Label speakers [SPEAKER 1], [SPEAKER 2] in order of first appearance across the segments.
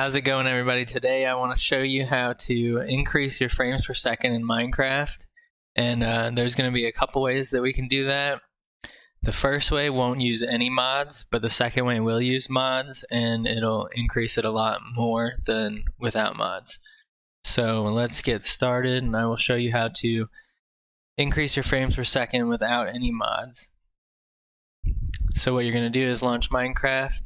[SPEAKER 1] How's it going, everybody? Today I want to show you how to increase your frames per second in Minecraft, and there's going to be a couple ways that we can do that. The first way won't use any mods, but the second way will use mods, and it'll increase it a lot more than without mods. So let's get started, and I will show you how to increase your frames per second without any mods. So what you're going to do is launch Minecraft.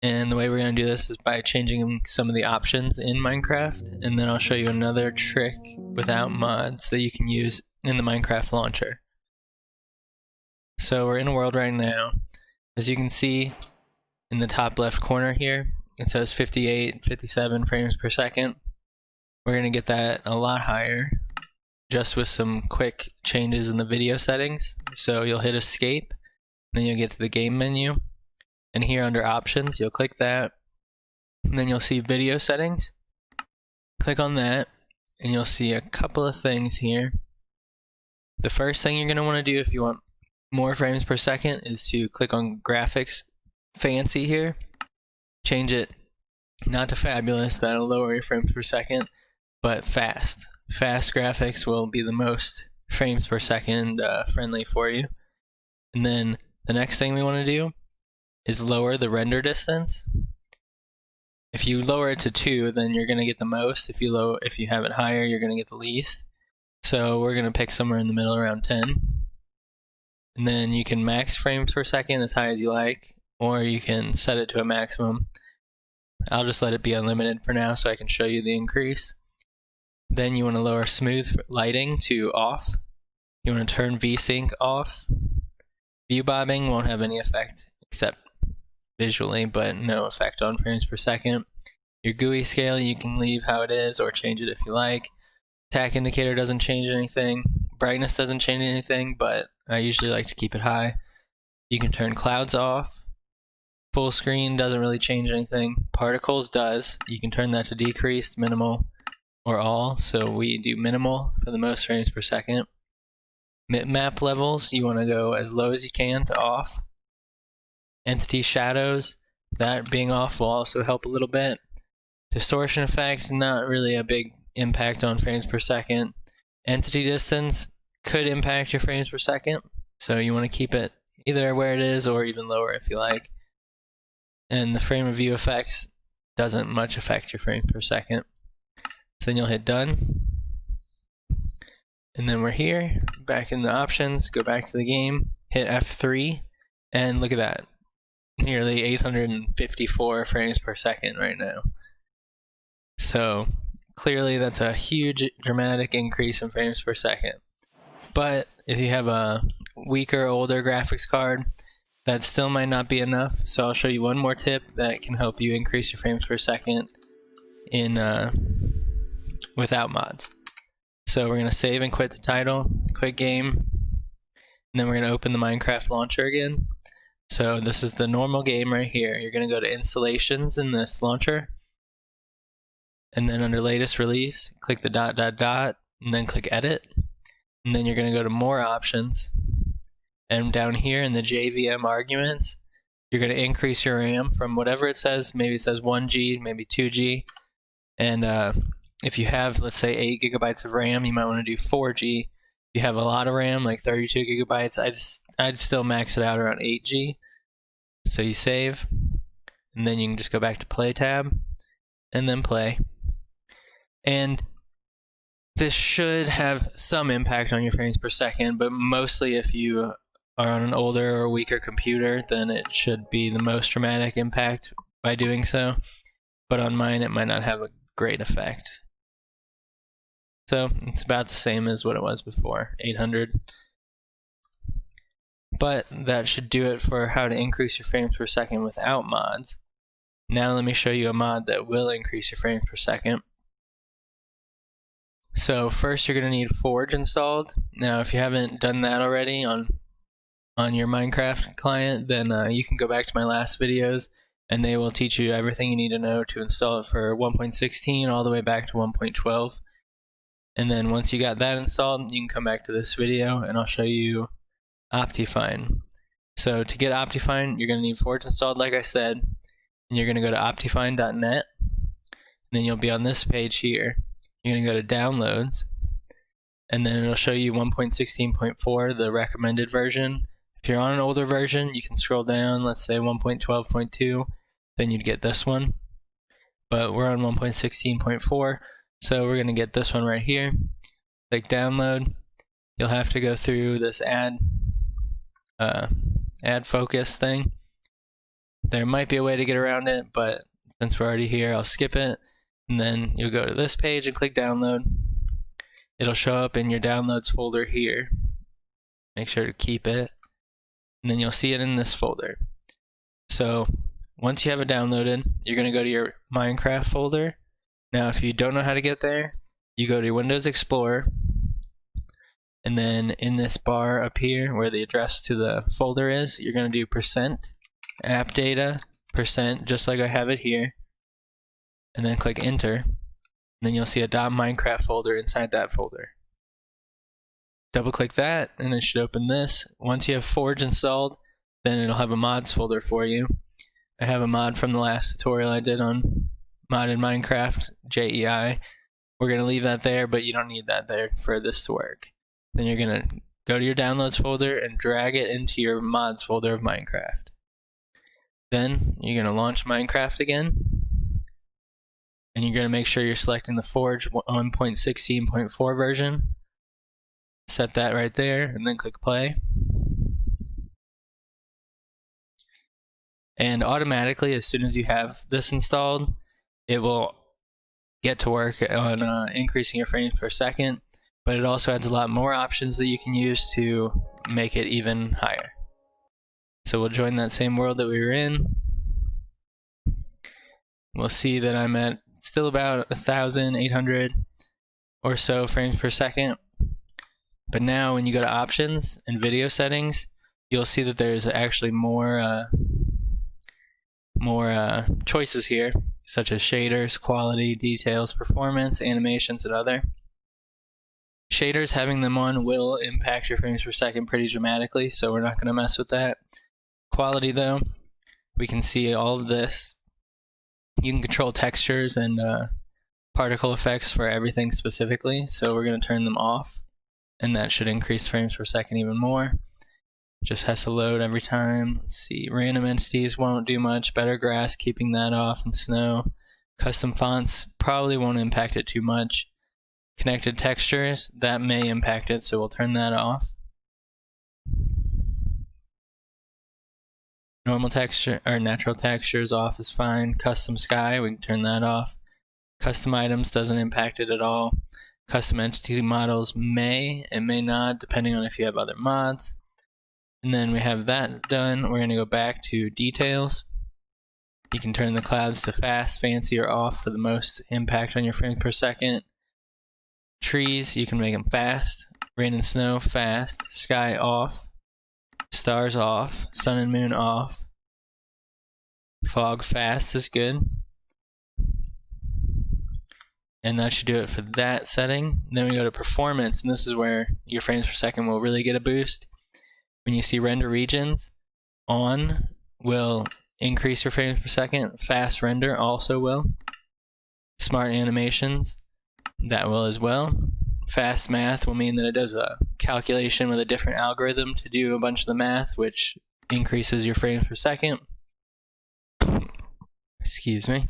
[SPEAKER 1] And the way we're going to do this is by changing some of the options in Minecraft, and then I'll show you another trick without mods that you can use in the Minecraft launcher. So we're in a world right now. As you can see in the top left corner here, it says 58, 57 frames per second. We're going to get that a lot higher just with some quick changes in the video settings. So you'll hit escape, then you'll get to the game menu. And here under options, you'll click that, and then you'll see video settings. Click on that, and you'll see a couple of things here. The first thing you're going to want to do if you want more frames per second is to click on graphics fancy here. Change it not to fabulous, that'll lower your frames per second, but fast. Fast graphics will be the most frames per second friendly for you. And then the next thing we want to do is lower the render distance. If you lower it to 2, then you're going to get the most. If you have it higher, you're going to get the least. So we're going to pick somewhere in the middle around 10. And then you can max frames per second as high as you like, or you can set it to a maximum. I'll just let it be unlimited for now so I can show you the increase. Then you want to lower smooth lighting to off. You want to turn VSync off. View bobbing won't have any effect except visually, but no effect on frames per second. Your GUI scale you can leave how it is or change it if you like. Tack indicator doesn't change anything. Brightness doesn't change anything, but I usually like to keep it high. You can turn clouds off. Full screen doesn't really change anything. Particles does. You can turn that to decreased, minimal, or all. So we do minimal for the most frames per second. Map levels, you want to go as low as you can to off. Entity shadows, that being off will also help a little bit. Distortion effect, not really a big impact on frames per second. Entity distance could impact your frames per second, so you want to keep it either where it is or even lower if you like. And the frame of view effects doesn't much affect your frames per second. So then you'll hit done. And then we're here, back in the options, go back to the game, hit F3, and look at that. Nearly 854 frames per second right now. So clearly that's a huge dramatic increase in frames per second. But if you have a weaker, older graphics card, that still might not be enough. So I'll show you one more tip that can help you increase your frames per second in without mods. So we're going to save and quit the title, quit game, and then we're going to open the Minecraft launcher again. So this is the normal game right here. You're going to go to installations in this launcher, and then under latest release, click the ... and then click edit, and then you're going to go to more options, and down here in the JVM arguments, you're going to increase your RAM from whatever it says. Maybe it says 1G, maybe 2G, and if you have, let's say, 8 gigabytes of RAM, you might want to do 4G. If you have a lot of RAM, like 32 gigabytes, I'd still max it out around 8G. So you save, and then you can just go back to play tab, and then play. And this should have some impact on your frames per second, but mostly if you are on an older or weaker computer, then it should be the most dramatic impact by doing so. But on mine, it might not have a great effect. So it's about the same as what it was before, 800. But that should do it for how to increase your frames per second without mods. Now let me show you a mod that will increase your frames per second. So first you're going to need Forge installed. Now if you haven't done that already on your Minecraft client, then you can go back to my last videos and they will teach you everything you need to know to install it for 1.16 all the way back to 1.12. And then once you got that installed, you can come back to this video and I'll show you Optifine. So to get Optifine, you're going to need Forge installed like I said, and you're going to go to optifine.net, then you'll be on this page here. You're going to go to Downloads, and then it'll show you 1.16.4, the recommended version. If you're on an older version, you can scroll down, let's say 1.12.2, then you'd get this one. But we're on 1.16.4, so we're going to get this one right here. Click Download. You'll have to go through this add focus thing. There might be a way to get around it, but since we're already here, I'll skip it. And then you'll go to this page and click Download. It'll show up in your Downloads folder here. Make sure to keep it. And then you'll see it in this folder. So once you have it downloaded, you're going to go to your Minecraft folder. Now if you don't know how to get there, you go to your Windows Explorer, and then in this bar up here where the address to the folder is, you're going to do %appdata %, just like I have it here, and then click Enter, and then you'll see a .minecraft folder inside that folder. Double click that and it should open this. Once you have Forge installed, then it'll have a mods folder for you. I have a mod from the last tutorial I did on modded Minecraft, JEI. We're going to leave that there, but you don't need that there for this to work. Then you're going to go to your Downloads folder and drag it into your mods folder of Minecraft. Then you're going to launch Minecraft again, and you're going to make sure you're selecting the Forge 1.16.4 version. Set that right there, and then click play. And automatically, as soon as you have this installed, it will get to work on increasing your frames per second, but it also adds a lot more options that you can use to make it even higher. So we'll join that same world that we were in. We'll see that I'm at still about 1,800 or so frames per second. But now when you go to options and video settings, you'll see that there's actually more choices here, such as shaders, quality, details, performance, animations, and other. Shaders, having them on will impact your frames per second pretty dramatically, so we're not going to mess with that. Quality though, we can see all of this. You can control textures and particle effects for everything specifically, so we're going to turn them off, and that should increase frames per second even more. Just has to load every time. Let's see, random entities won't do much. Better grass, keeping that off, and snow. Custom fonts probably won't impact it too much. Connected textures, that may impact it, so we'll turn that off. Normal texture or natural textures off is fine. Custom sky, we can turn that off. Custom items doesn't impact it at all. Custom entity models may and may not, depending on if you have other mods. And then we have that done. We're going to go back to details. You can turn the clouds to fast, fancy, or off for the most impact on your frames per second. Trees, you can make them fast. Rain and snow, fast. Sky, off. Stars, off. Sun and moon, off. Fog, fast is good. And that should do it for that setting. Then we go to performance, and this is where your frames per second will really get a boost. When you see render regions, on will increase your frames per second. Fast render also will. Smart animations, that will as well. Fast math will mean that it does a calculation with a different algorithm to do a bunch of the math, which increases your frames per second. Excuse me.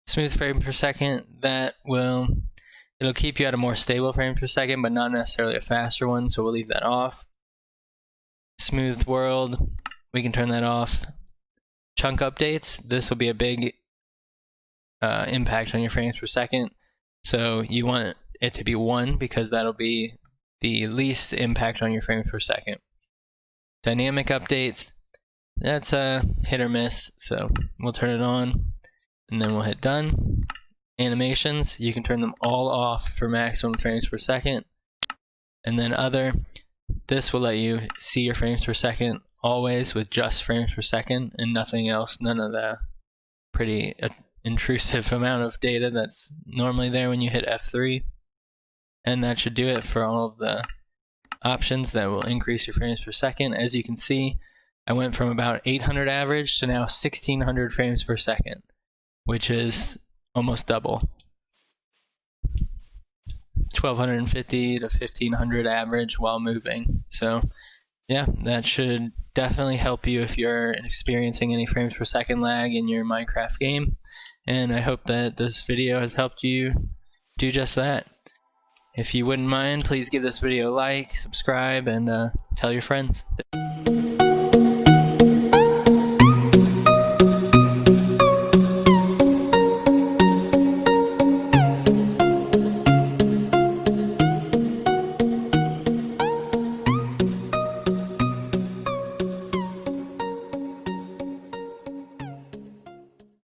[SPEAKER 1] Smooth frame per second, it'll keep you at a more stable frame per second, but not necessarily a faster one, so we'll leave that off. Smooth world, we can turn that off. Chunk updates, this will be a big impact on your frames per second, so you want it to be 1 because that'll be the least impact on your frames per second. Dynamic updates, that's a hit or miss, so we'll turn it on and then we'll hit done. Animations, you can turn them all off for maximum frames per second. And then other, this will let you see your frames per second always with just frames per second and nothing else, none of the pretty intrusive amount of data that's normally there when you hit F3. And that should do it for all of the options that will increase your frames per second. As you can see, I went from about 800 average to now 1600 frames per second, which is almost double. 1250 to 1500 average while moving. So yeah, that should definitely help you if you're experiencing any frames per second lag in your Minecraft game. And I hope that this video has helped you do just that. If you wouldn't mind, please give this video a like, subscribe, and tell your friends.